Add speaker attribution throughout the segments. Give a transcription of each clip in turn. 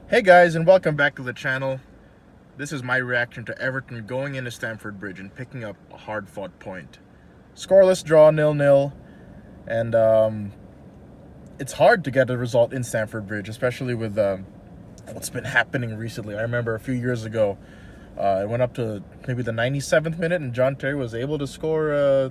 Speaker 1: Hey guys, and welcome back to the channel. This is my reaction to Everton going into Stamford Bridge and picking up a hard-fought point. Scoreless draw, 0-0, and it's hard to get a result in Stamford Bridge, especially with what's been happening recently. I remember a few years ago, it went up to maybe the 97th minute, and John Terry was able to score a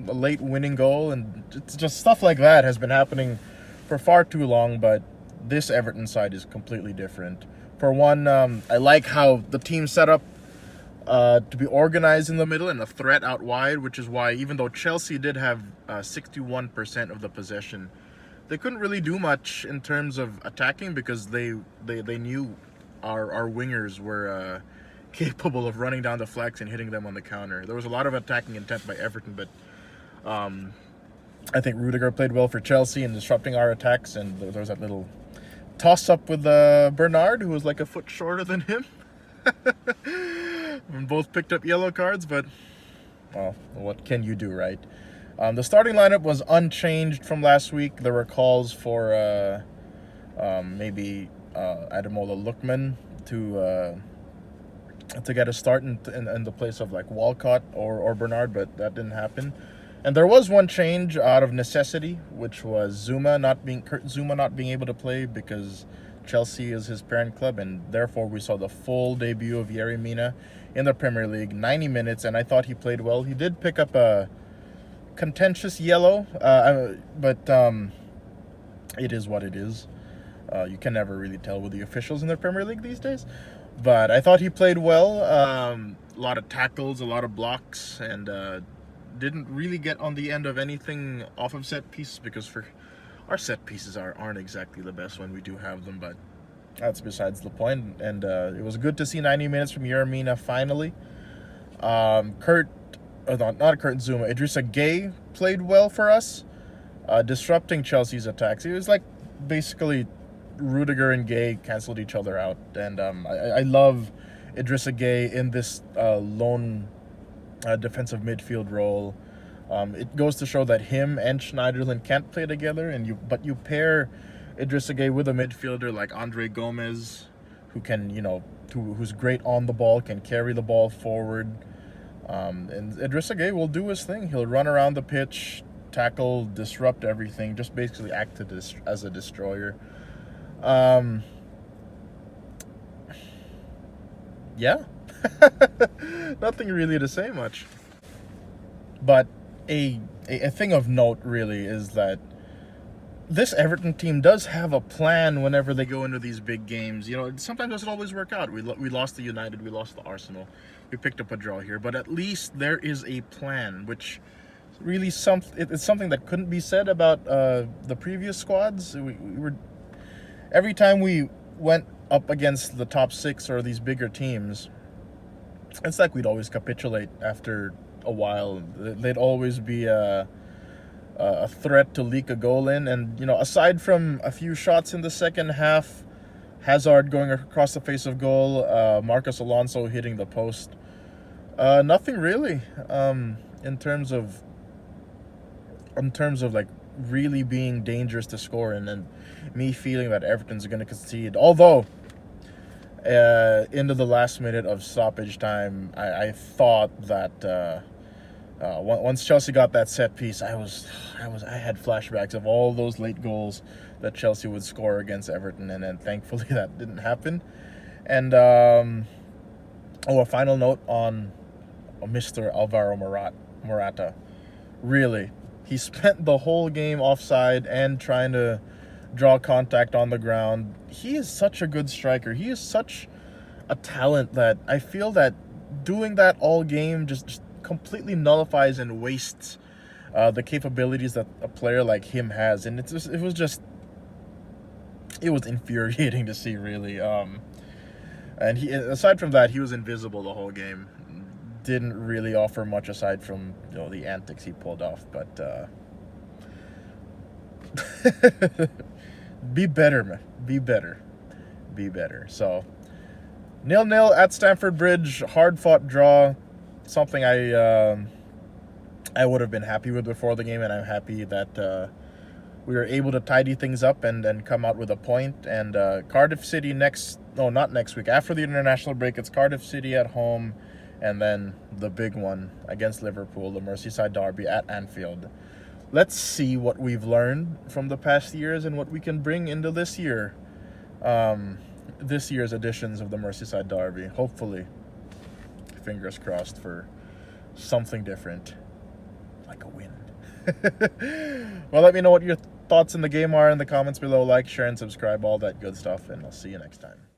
Speaker 1: late winning goal, and it's just stuff like that has been happening for far too long, but this Everton side is completely different. For one, I like how the team set up to be organized in the middle and a threat out wide, which is why even though Chelsea did have 61% of the possession, they couldn't really do much in terms of attacking because they knew our wingers were capable of running down the flanks and hitting them on the counter. There was a lot of attacking intent by Everton, but I think Rudiger played well for Chelsea in disrupting our attacks, and there was that little toss-up with Bernard, who was like a foot shorter than him. And both picked up yellow cards, but, well, what can you do, right? The starting lineup was unchanged from last week. There were calls for maybe Ademola Lookman to get a start in the place of like Walcott or Bernard, but that didn't happen. And there was one change out of necessity, which was Kurt Zuma not being able to play because Chelsea is his parent club, and therefore we saw the full debut of Yerry Mina in the Premier League, 90 minutes, and I thought he played well. He did pick up a contentious yellow, but it is what it is. You can never really tell with the officials in the Premier League these days. But I thought he played well. A lot of tackles, a lot of blocks, and didn't really get on the end of anything off of set pieces because for our set pieces aren't exactly the best when we do have them, but that's besides the point. And it was good to see 90 minutes from Yerry Mina finally. Not Kurt Zuma, Idrissa Gueye played well for us, disrupting Chelsea's attacks. It was like basically Rudiger and Gueye canceled each other out, and I love Idrissa Gueye in this lone defensive midfield role. It goes to show that him and Schneiderlin can't play together, but you pair Idrissa Gueye with a midfielder like Andre Gomez, who can, who's great on the ball, can carry the ball forward. And Idrissa Gueye will do his thing. He'll run around the pitch, tackle, disrupt everything, just basically act as a destroyer. Yeah. Nothing really to say much. But a thing of note really is that this Everton team does have a plan whenever they go into these big games. Sometimes it doesn't always work out. We lost to United, we lost to Arsenal. We picked up a draw here, but at least there is a plan, which really it's something that couldn't be said about the previous squads. We were every time we went up against the top six or these bigger teams, it's like we'd always capitulate after a while. They'd always be a threat to leak a goal in. And, aside from a few shots in the second half, Hazard going across the face of goal, Marcos Alonso hitting the post, nothing really in terms of like really being dangerous to score, and me feeling that Everton's going to concede. Although into the last minute of stoppage time, I thought that once Chelsea got that set piece, I had flashbacks of all those late goals that Chelsea would score against Everton, and then thankfully that didn't happen. And a final note on Mr. Alvaro Morata. Really, he spent the whole game offside and trying to draw contact on the ground. He is such a good striker. He is such a talent that I feel that doing that all game just completely nullifies and wastes the capabilities that a player like him has. And it was infuriating to see, really. And aside from that, he was invisible the whole game. Didn't really offer much aside from the antics he pulled off, but be better, man. Be better. So 0-0 at Stamford Bridge, hard-fought draw. Something I would have been happy with before the game, and I'm happy that we were able to tidy things up and come out with a point. And Cardiff City not next week. After the international break, it's Cardiff City at home, and then the big one against Liverpool, the Merseyside derby at Anfield. Let's see what we've learned from the past years and what we can bring into this year. This year's editions of the Merseyside derby. Hopefully, fingers crossed for something different, like a win. Well, let me know what your thoughts in the game are in the comments below. Like, share, and subscribe, all that good stuff, and I'll see you next time.